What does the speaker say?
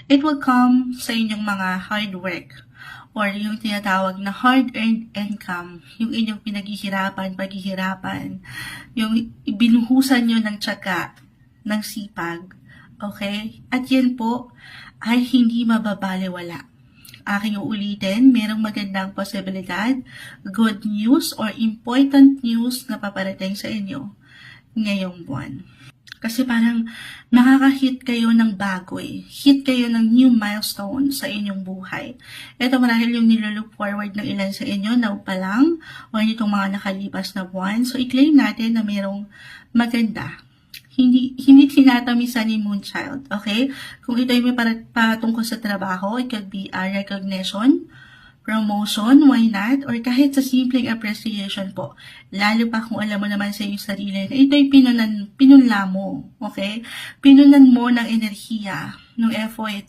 It will come sa inyong mga hard work or yung tinatawag na hard-earned income, yung inyong paghihirapan, yung binuhusan nyo ng tiyaga, ng sipag, okay? At yan po ay hindi mababaliwala. Aking uulitin, merong magandang posibilidad, good news or important news na paparating sa inyo ngayong buwan. Kasi parang nakaka-hit kayo ng bago Hit kayo ng new milestone sa inyong buhay. Ito marahil yung nilolook forward ng ilan sa inyo na pa lang o itong mga nakalipas na buwan. So, i-claim natin na merong maganda. Hindi tinatamisan ni Moonchild, okay? Kung ito ay may patungkol sa trabaho, it could be a recognition, promotion, why not? Or kahit sa simpleng appreciation po. Lalo pa kung alam mo naman sa iyong sarili na ito ay pinunla mo, okay? Pinunan mo ng enerhiya, ng effort,